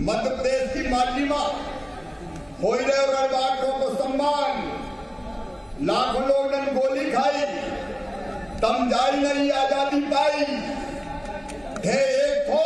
मध्य प्रदेश की माटी में हो रहे गणवाटों को सम्मान, लाखों लोग ने गोली खाई, तम जाई नहीं आजादी पाई, थे एक हो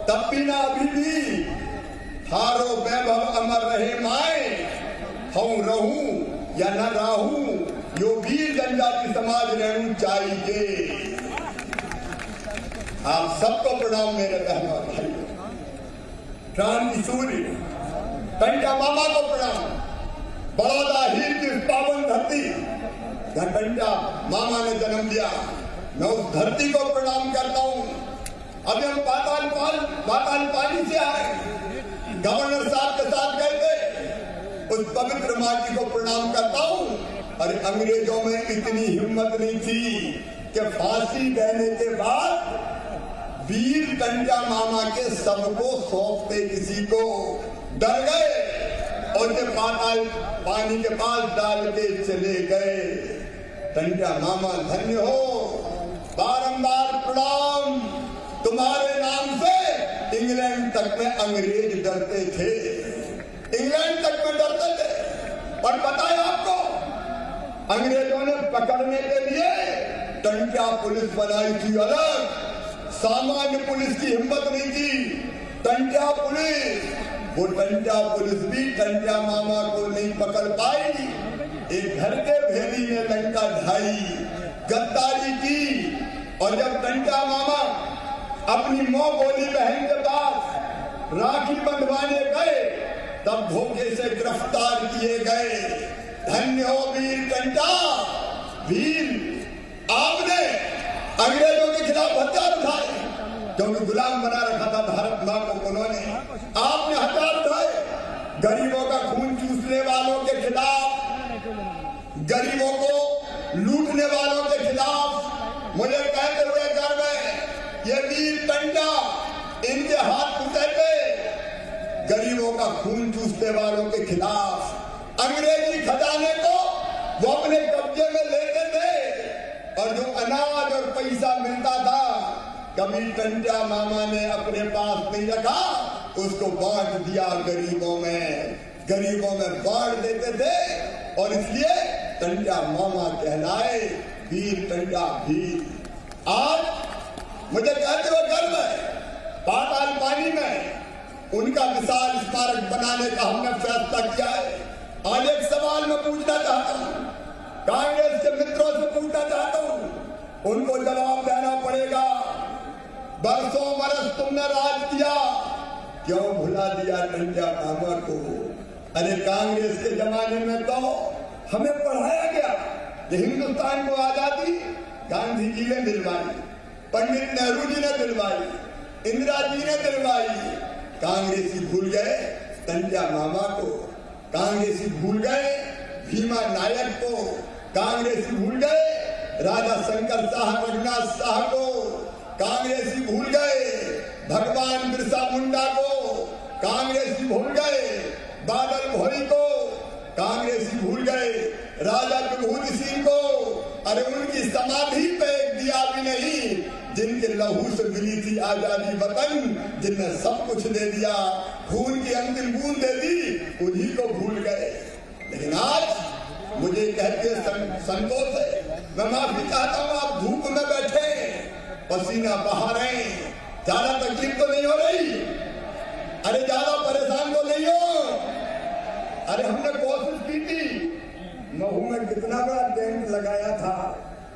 तब भी ना अभी भी, थारो वैभव अमर रहे माए, हूं रहूं या न रहूं, यो वीर जनजाति समाज रहूं चाहिए। आप सबको प्रणाम मेरे बहनों और भाइयों। क्रांति सूर्य टंटा मामा को प्रणाम। बड़ौदा हीर की इस पावन धरती जहाँ टंटा मामा ने जन्म दिया, मैं उस धरती को प्रणाम करता हूँ। अभी हम पाताल पानी से आए, गवर्नर साहब के साथ गए थे, उस पवित्र माटी को प्रणाम करता हूँ। और अंग्रेजों में इतनी हिम्मत नहीं थी कि फांसी देने के बाद वीर टंटा मामा के सबको सौंपते किसी को, डर गए और ये पाताल पानी के पास डाल के चले गए। टंटा मामा धन्य हो, बारंबार प्रणाम। तुम्हारे नाम से इंग्लैंड तक में अंग्रेज डरते थे, इंग्लैंड तक में डरते थे। और पता है आपको, अंग्रेजों ने पकड़ने के लिए टंटा पुलिस बनाई थी अलग, सामान्य पुलिस की हिम्मत नहीं थी। टंटा पुलिस, वो टंटा पुलिस भी टंटा मामा को नहीं पकड़ पाई। एक घर के भेदी ने लंका ढाई, गद्दारी की। और जब टंटा मामा अपनी मौ बोली बहन के पास राखी बंधवाने गए, तब धोखे से गिरफ्तार किए गए। धन्य हो वीर टंटा, वीर आपने अंग्रेजों के खिलाफ हथियार उठाए, क्योंकि गुलाम बना रखा था भारत मां को उन्होंने। आपने हथियार उठाए गरीबों का खून चूसने वालों के खिलाफ, गरीबों को लूटने वालों के खिलाफ। मुझे कहते हुए गर्व है, ये वीर टंटा, इनके हाथ टूटे थे गरीबों का खून चूसने वालों के खिलाफ। अंग्रेजी खजाने को वो अपने कब्जे में लेते थे, और जो अनाज और पैसा मिलता था कभी टंटा मामा ने अपने पास नहीं रखा, उसको बांट दिया गरीबों में, गरीबों में बांट देते थे। और इसलिए टंटा मामा कहलाए, वीर टंटा वीर। आज मुझे कहते हुए गर्व है, पाताल पानी में उनका विशाल स्मारक बनाने का हमने फैसला किया है। आज एक सवाल मैं पूछना चाहता हूँ, कांग्रेस के मित्रों से पूछना चाहता हूँ, उनको जवाब देना पड़ेगा। बरसों बरस तुमने राज किया, क्यों भुला दिया टंटा मामा को? अरे कांग्रेस के जमाने में तो हमें पढ़ाया गया कि हिंदुस्तान को आजादी गांधी जी ने दिलवाई, पंडित नेहरू जी ने दिलवाई, इंदिरा जी ने दिलवाई। कांग्रेसी भूल गए टंटा मामा को, कांग्रेसी भूल गए भीमा नायक को, कांग्रेसी भूल गए राजा शंकर शाह रघुनाथ शाह को, कांग्रेसी भूल गए भगवान बिरसा मुंडा को, कांग्रेसी भूल गए बादल भोई को, कांग्रेसी भूल गए राजा विभूति सिंह को। अरे उनकी समाधि पे एक दिया भी नहीं, जिनके लहू से मिली थी आजादी वतन, जिनने सब कुछ दे दिया, खून की अंतिम बूंद दे दी, उन्हीं को भूल गए। लेकिन आज मुझे कहते संतोष है, मैं माफी चाहता हूँ। आप धूप में बैठे, पसीना बहा रहे, ज्यादा तकलीफ तो नहीं हो रही? अरे ज्यादा परेशान तो नहीं हो? अरे हमने कोशिश की थी, महू में कितना बड़ा टेंट लगाया था,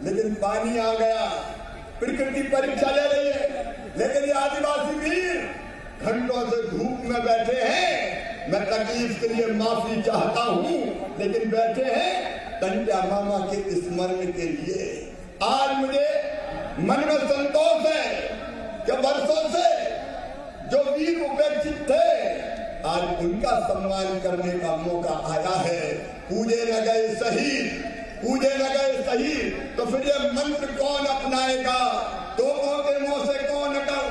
लेकिन पानी आ गया, प्रकृति परीक्षा ले रही है। लेकिन ये आदिवासी वीर घंटों से धूप में बैठे हैं। मैं तकलीफ के लिए माफी चाहता हूँ, लेकिन बैठे हैं टंटा मामा के स्मरण के लिए। आज मुझे मन में संतोष है कि वर्षों से जो वीर उपेक्षित थे, आज उनका सम्मान करने का मौका आया है। पूजे न गए शहीद, पूजे न गए शहीद, तो फिर ये मंत्र कौन अपनाएगा? तोपों के मुंह से कौन कर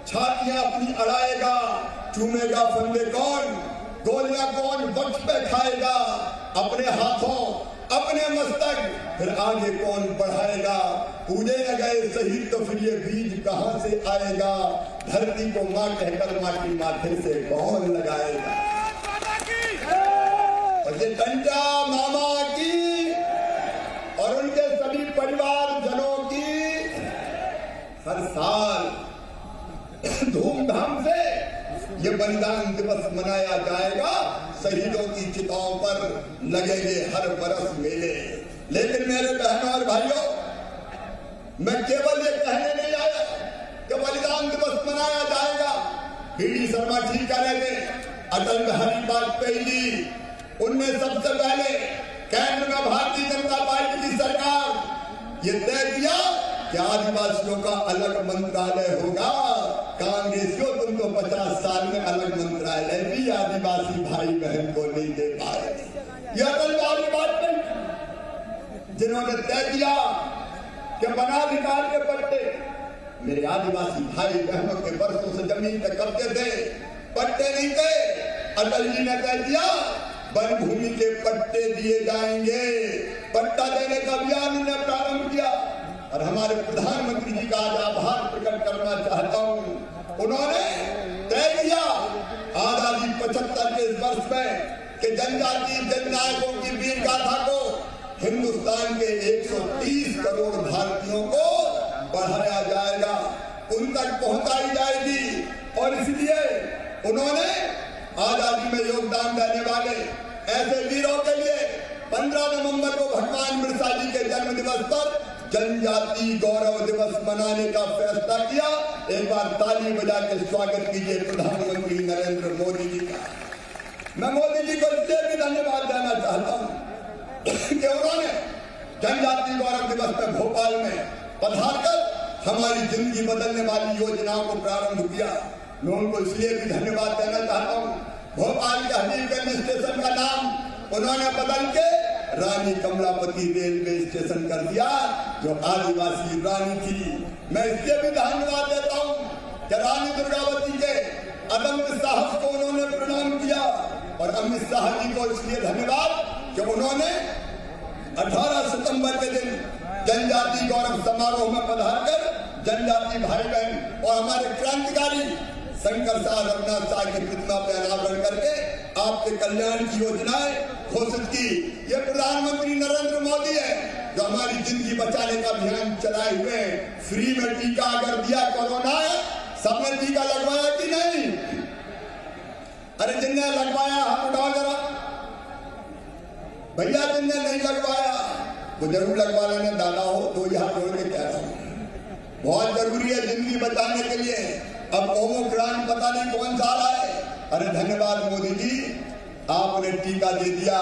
छातियां अपनी अड़ाएगा? चूमेगा फंदे कौन? गोलियां कौन वक्त पे खाएगा? अपने हाथों अपने मस्तक फिर आगे कौन बढ़ाएगा? पूजे न गए शहीद तो फिर ये बीज कहां से आएगा, धरती को मां कहकर माटी माथे से कौन लगाएगा। और ये टंटा मामा की और उनके सभी परिवार जनों की हर साल धूमधाम से ये बलिदान दिवस मनाया जाएगा। शहीदों की चिताओं पर लगेंगे हर बरस मेले। लेकिन मेरे बहनों और भाइयों, मैं केवल ये कहने नहीं आया कि बलिदान दिवस मनाया जाएगा। पीडी शर्मा ठीक कह रहे थे, अटल बिहारी वाजपेयी जी, उनने सबसे पहले केंद्र में भारतीय जनता पार्टी की सरकार ये तय किया कि आदिवासियों का अलग मंत्रालय होगा। कांग्रेसियों तुमको 50 साल में अलग मंत्रालय भी आदिवासी भाई बहन को नहीं दे पाए। ये अटल बिहारी वाजपेयी जिन्होंने तय किया कि वनाधिकार के पट्टे मेरे आदिवासी भाई बहनों के वर्षों से जमीन पे कब्जे थे, पट्टे नहीं थे। अटल जी ने तय किया वन भूमि के पट्टे दिए जाएंगे। पट्टा देने का अभियान उन्होंने प्रारंभ किया और हमारे प्रधानमंत्री जी का आज आभार प्रकट करना चाहता हूं। उन्होंने तय किया आजादी 75 के इस वर्ष में कि जनजातीय जननायकों की वीर गाथा को हिंदुस्तान के 130 करोड़ भारतीयों को बढ़ाया जाएगा, उन तक पहुंचाई जाएगी। और इसलिए उन्होंने आजादी में योगदान देने वाले ऐसे वीरों के लिए 15 नवंबर को भगवान बिरसा जी के जन्म दिवस पर जनजातीय गौरव दिवस मनाने का फैसला किया। एक बार ताली बजा के स्वागत कीजिए प्रधानमंत्री नरेंद्र मोदी जी का। मैं मोदी जी को इसलिए भी धन्यवाद देना चाहता हूं कि उन्होंने जनजातीय गौरव दिवस में भोपाल में पधारकर हमारी जिंदगी बदलने वाली योजनाओं को प्रारंभ किया। मैं उनको इसलिए भी धन्यवाद देना चाहता हूँ। भोपाल के हबीबगंज स्टेशन का नाम उन्होंने बदल के रानी कमलापति रेलवे स्टेशन कर दिया, जो आदिवासी रानी थी। मैं इसलिए भी धन्यवाद देता हूँ कि रानी दुर्गावती के अदम्य साहस को उन्होंने प्रणाम किया। और अमित शाह जी को इसलिए धन्यवाद कि उन्होंने 18 सितंबर के दिन जनजातीय गौरव समारोह में पधारकर जनजातीय भाई बहन और हमारे क्रांतिकारी शंकर शाह रघुनाथ शाह की प्रतिमा पर अनावरण करके आपके कल्याण की योजनाएं घोषित की। ये प्रधानमंत्री नरेंद्र मोदी है जो हमारी जिंदगी बचाने का अभियान चलाए हुए हैं। फ्री में टीका अगर दिया कोरोना, सबने टीका लगवाया कि नहीं? अरे जिनने लगवाया हाथ उठाओ जरा भैया, जिनने नहीं लगवाया वो जरूर लगवा लेना। दादा हो तो यहाँ जोड़ के कह रहा हूँ, बहुत जरूरी है जिंदगी बचाने के लिए। अब ओमिक्रॉन पता नहीं कौन सा आ है। अरे धन्यवाद मोदी जी, आपने टीका दे दिया,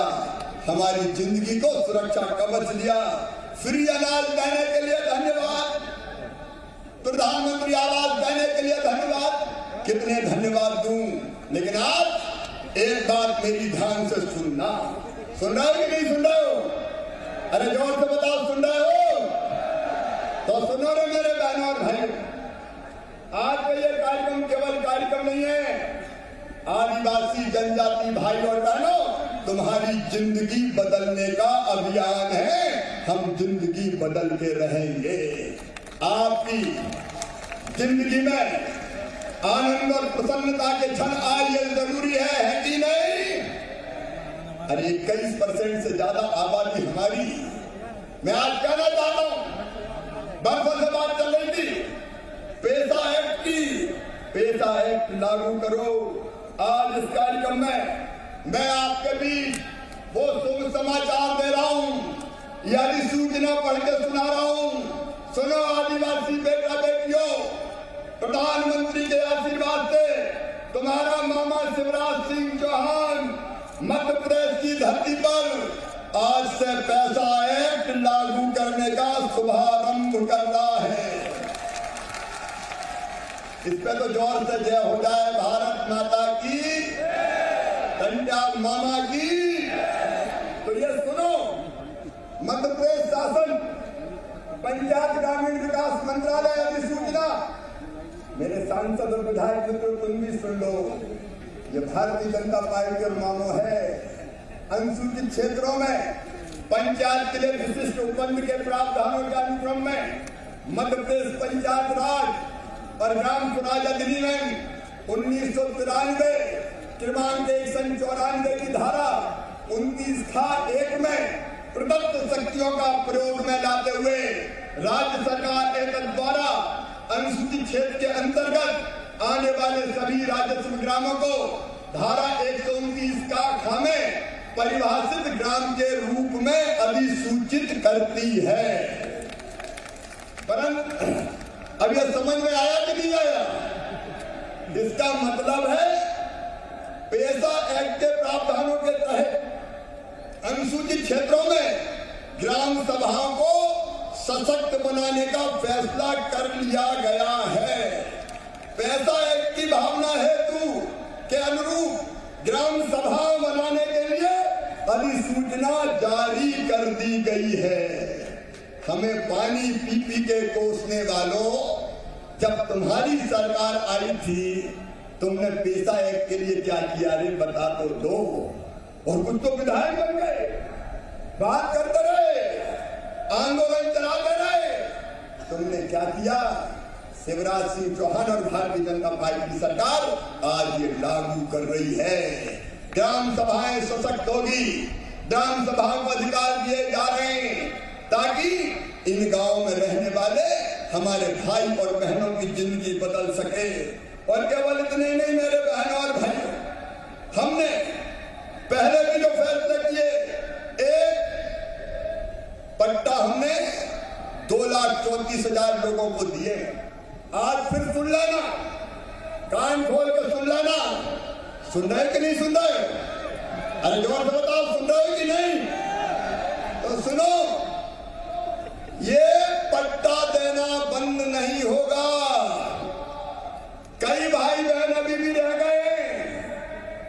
हमारी जिंदगी को सुरक्षा कवच दिया। फ्री अनाज देने के लिए धन्यवाद, प्रधानमंत्री आवास देने के लिए धन्यवाद। कितने धन्यवाद दूं, लेकिन आज एक बात मेरी ध्यान से सुनना। सुन रहे हो कि नहीं सुन रहे हो? अरे जोर से बताओ, सुन रहे हो? तो सुनो रे मेरे बहनों और भाइयों, आज का ये कार्यक्रम केवल कार्यक्रम नहीं है। आदिवासी जनजाति भाई और बहनों, तुम्हारी जिंदगी बदलने का अभियान है। हम जिंदगी बदल के रहेंगे। आपकी जिंदगी में आनंद और प्रसन्नता के क्षण आए, ये जरूरी है कि नहीं? अरे 21% से ज्यादा आबादी हमारी। मैं आज कहना चाहता हूं, बरसों से बात चल रही थी पेसा एक्ट की। पेसा एक्ट लागू करो। आज इस कार्यक्रम में मैं आपके बीच वो शुभ समाचार दे रहा हूं, यानी सूचना पढ़ के सुना रहा हूं। सुनो आदिवासी बेटा बेटियों, प्रधानमंत्री के आशीर्वाद से तुम्हारा मामा शिवराज सिंह चौहान मध्य प्रदेश की धरती पर आज से पैसा एक्ट लागू करने का शुभारंभ कर रहा है। इस पे तो जोर से जय हो जाए। भारत माता की, पंजाब मामा की। तो ये सुनो, मध्य प्रदेश शासन पंचायत ग्रामीण विकास मंत्रालय अधिसूचना, मेरे सांसद और विधायक मित्रों तुम भी सुन लो। ये भारतीय जनता पार्टी और मामो है। अनुसूचित क्षेत्रों में पंचायत के लिए विशिष्ट उपबंध के प्रावधानों के अनुक्रम में मध्य प्रदेश पंचायत राज और ग्राम स्वराज अधिनियम 1993 क्रमांक 194 की धारा 29(1) में प्रदत्त शक्तियों का प्रयोग में लाते हुए राज्य सरकार एतद द्वारा अनुसूचित क्षेत्र के अंतर्गत आने वाले सभी राजस्व ग्रामों को धारा 129 का ख में परिभाषित ग्राम के रूप में अधिसूचित करती है। परंतु अब यह समझ में आया कि नहीं आया? इसका मतलब है पेशा एक्ट के प्रावधानों के तहत अनुसूचित क्षेत्रों में ग्राम सभाओं को सशक्त बनाने का फैसला कर लिया गया है। पेशा एक्ट की भावना हेतु के अनुरूप ग्राम सभा बनाने के लिए अधिसूचना जारी कर दी गई है। हमें पानी पी पी के कोसने वालों, जब तुम्हारी सरकार आई थी तुमने पेशा एक्ट के लिए क्या किया रे बता तो दो। और कुछ तो विधायक बन गए, बात करते रहे, आंदोलन चलाते रहे। तुमने क्या किया? शिवराज सिंह चौहान और भारतीय जनता पार्टी की सरकार आज ये लागू कर रही है। ग्राम सभाएं सशक्त होगी, ग्राम सभाओं को अधिकार दिए जा रहे हैं ताकि इन गांवों में रहने वाले हमारे भाई और बहनों की जिंदगी बदल सके। और केवल इतने नहीं मेरे बहनों और भाइयों, हमने पहले भी जो फैसले किए, एक पट्टा हमने 2,34,000 लोगों को दिए। आज फिर सुन लेना, कान खोल के सुन लेना। सुन रहे कि नहीं सुन रहे? अरे जोर से बताओ, सुन रहे कि नहीं? तो सुनो, ये पट्टा देना बंद नहीं होगा। कई भाई बहन अभी भी रह गए,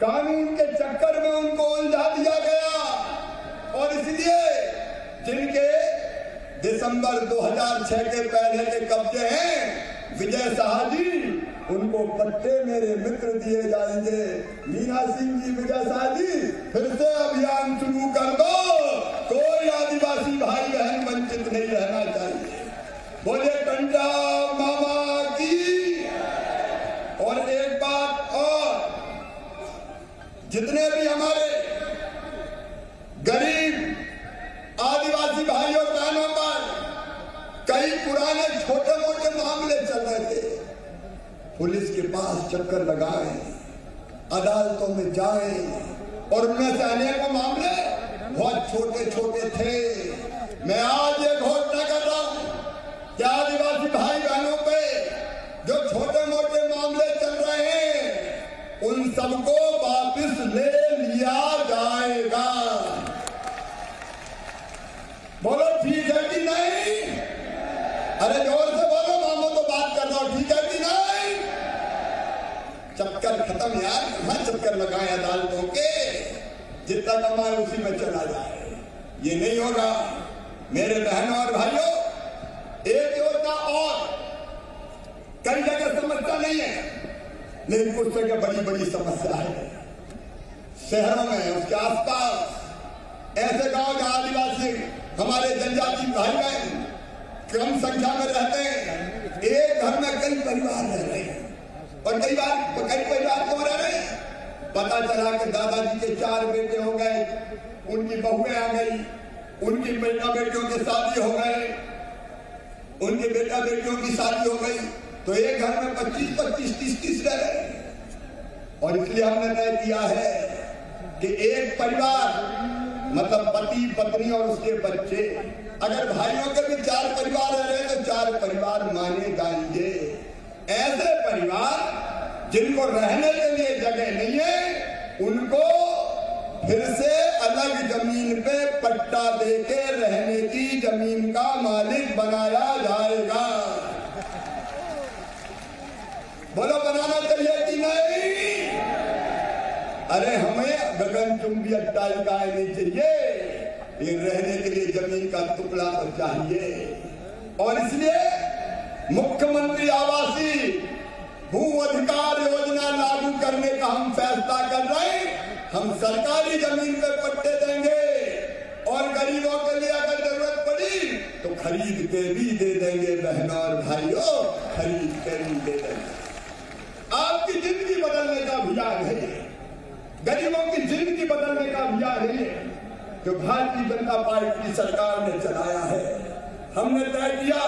कानून के चक्कर में उनको उलझा दिया गया। और इसलिए जिनके दिसंबर 2006 के पहले के कब्जे हैं, विजय शाह जी, उनको पट्टे मेरे मित्र दिए जाएंगे। मीना सिंह जी, विजय शाह जी, फिर से अभियान शुरू कर दो। कोई आदिवासी भाई बहन वंचित नहीं रहना चाहिए। बोले टंडा मामा की। और एक बात और, जितने भी हमारे गरीब आदिवासी भाई और बहनों पर कई पुराने छोटे मोटे मामले चल रहे थे, पुलिस के पास चक्कर लगाएं, अदालतों में जाएं, और उनमें से अनेकों मामले बहुत छोटे छोटे थे। मैं आज ये घोषणा कर रहा हूं कि आदिवासी भाई बहनों पे जो छोटे मोटे मामले चल रहे हैं, उन सबको वापस ले लिया जाएगा। बोलो ठीक है कि नहीं? अरे जोर से बोलो, मामो तो बात कर रहा हूं, ठीक है कि नहीं? चक्कर खत्म यार, कहां चक्कर लगाए अदालतों के? जितना कमाए उसी में चला जाए, ये नहीं होगा। मेरे बहनों और भाइयों, एक योजना और, कई जगह समस्या नहीं है, लेकिन कुछ जगह बड़ी बड़ी समस्या है। शहरों में, उसके आसपास ऐसे गांव जहां आदिवासी हमारे जनजाति भाई बहन कम संख्या में रहते हैं, एक घर में कई परिवार रह रहे हैं। और कई परिवार क्यों रह रहे हैं? पता चला कि दादाजी के 4 बेटे हो गए, उनकी बहुएं आ गई, उनकी बेटा बेटियों की शादी हो गए, उनके बेटा बेटियों की शादी हो गई, तो एक घर में 25-25, 30-30 रह रहे हैं। और इसलिए हमने तय किया है कि एक परिवार मतलब पति पत्नी और उसके बच्चे, अगर भाइयों के भी 4 परिवार रह रहे हैं तो 4 परिवार माने जाएंगे। ऐसे परिवार जिनको रहने के लिए जगह नहीं है, उनको फिर से अलग जमीन पे पट्टा देके रहने की जमीन का मालिक बनाया जाएगा। बोलो बनाना चाहिए कि नहीं? अरे हमें गगनचुंबी अट्टालिका नहीं चाहिए, ये रहने के लिए जमीन का टुकड़ा तो चाहिए। और इसलिए मुख्यमंत्री आवासीय भू अधिकार योजना लागू करने का हम फैसला कर रहे हैं। हम सरकारी जमीन पे पट्टे देंगे और गरीबों के लिए अगर जरूरत पड़ी तो खरीद के भी दे देंगे बहनों और भाइयों, खरीद के भी दे देंगे। आपकी जिंदगी बदलने का अभियान है ये, गरीबों की जिंदगी बदलने का अभियान है ये, जो भारतीय जनता पार्टी की सरकार ने चलाया है। हमने तय किया,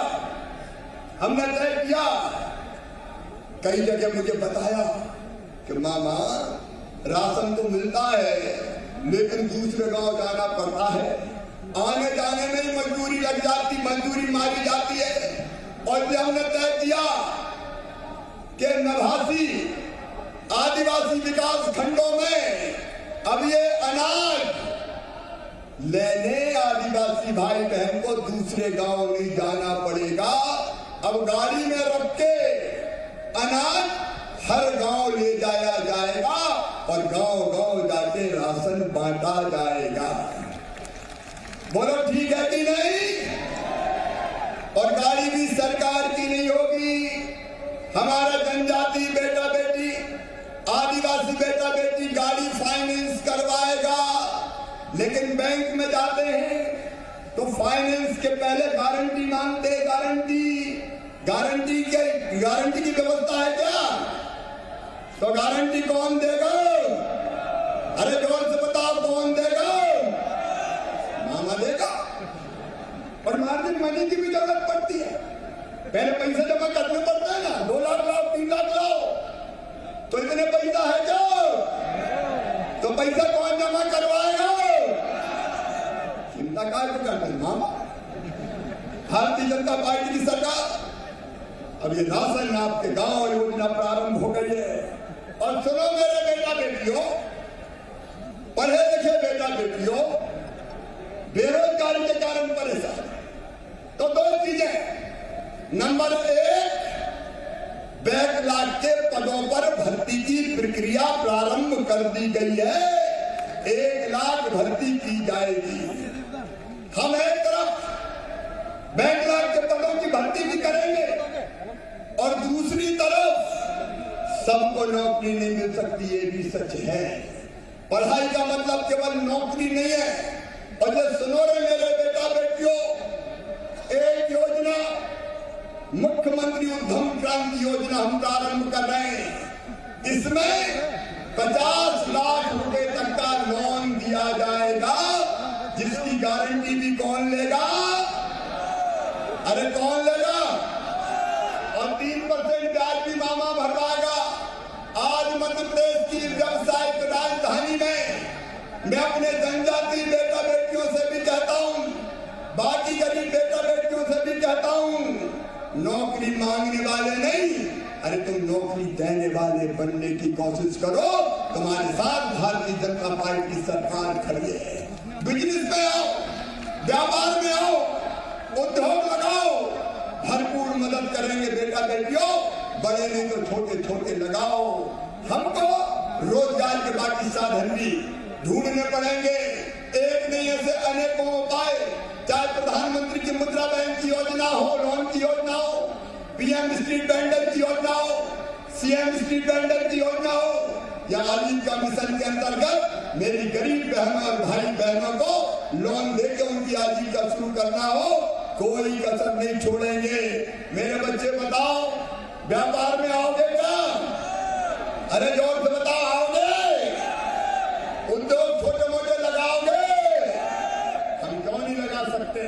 कई जगह मुझे बताया कि मामा राशन तो मिलता है लेकिन दूसरे गांव जाना पड़ता है, आने जाने में ही मजदूरी लग जाती, मजदूरी मारी जाती है। और जब हमने तय किया कि नवासी आदिवासी विकास खंडों में अब ये अनाज लेने आदिवासी भाई बहन को दूसरे गांव नहीं जाना पड़ेगा, अब गाड़ी में रख के अनाज हर गांव ले जाया जाएगा और गांव गांव जाके राशन बांटा जाएगा। बोलो ठीक है कि नहीं? और गाड़ी भी सरकार की नहीं होगी, हमारा जनजाति बेटा बेटी, आदिवासी बेटा बेटी गाड़ी फाइनेंस करवाएगा। लेकिन बैंक में जाते हैं तो फाइनेंस के पहले गारंटी मांगते हैं, गारंटी की व्यवस्था है क्या? तो गारंटी कौन देगा? अरे जोर से बताओ कौन देगा? मामा देगा। और मार्जिन मनी की भी जरूरत पड़ती है, पहले पैसे जमा करने पड़ता है ना, 2 लाख लाओ 3 लाख लाओ, तो इतने पैसा है क्या? तो पैसा कौन जमा करवाएगा? चिंता काय को करते हैं मामा? भारतीय जनता पार्टी की सरकार अब ये राशन आपके गांव योजना प्रारंभ हो गई है। और सुनो मेरे बेटा बेटियों, पढ़े लिखे बेटा बेटियों, बेरोजगारी के कारण परेशान, तो 2 चीजें। नंबर 1, बैकलॉग के पदों पर भर्ती की प्रक्रिया प्रारंभ कर दी गई है, 1 लाख भर्ती की जाएगी। हम एक तरफ बैकलॉग के पदों की भर्ती भी करेंगे और दूसरी तरफ सबको नौकरी नहीं मिल सकती, ये भी सच है। पढ़ाई का मतलब केवल नौकरी नहीं है। और ये सुनो रे मेरे बेटा बेटियों, एक योजना मुख्यमंत्री उद्यम क्रांति योजना हम प्रारंभ कर रहे हैं। इसमें 50 लाख रुपए तक का लोन दिया जाएगा, जिसकी गारंटी भी कौन लेगा? अरे कौन लेगा? और 3% ब्याज भी मामा भरवाएगा। आज मध्य प्रदेश की व्यवसायिक राजधानी में मैं अपने जनजाति बेटा बेटियों से भी कहता हूं, बाकी गरीब बेटा बेटियों से भी कहता हूं, नौकरी मांगने वाले नहीं, अरे तुम नौकरी देने वाले बनने की कोशिश करो। तुम्हारे साथ भारतीय जनता पार्टी की सरकार खड़ी है। बिजनेस में आओ, व्यापार में आओ, उद्योग लगाओ, भरपूर मदद करेंगे बेटा बेटियों। बड़े नहीं तो छोटे छोटे लगाओ। हमको रोजगार के बाकी साधन भी ढूंढने पड़ेंगे। एक नहीं ऐसे अनेकों उपाय, चाहे प्रधानमंत्री की मुद्रा बैंक की योजना हो, लोन की योजना हो, पीएम स्ट्रीट वेंडर की योजना हो, सीएम स्ट्रीट वेंडर की योजना हो, या आजीविका मिशन के अंतर्गत मेरी गरीब बहनों और भाई बहनों को लोन देकर उनकी आजीविका शुरू करना हो, कोई कसर नहीं छोड़ेंगे। मेरे बच्चे बताओ, व्यापार में आओगे क्या? अरे जोर से बताओ, आओगे? उद्योग छोटे मोटे लगाओगे? हम क्यों नहीं लगा सकते?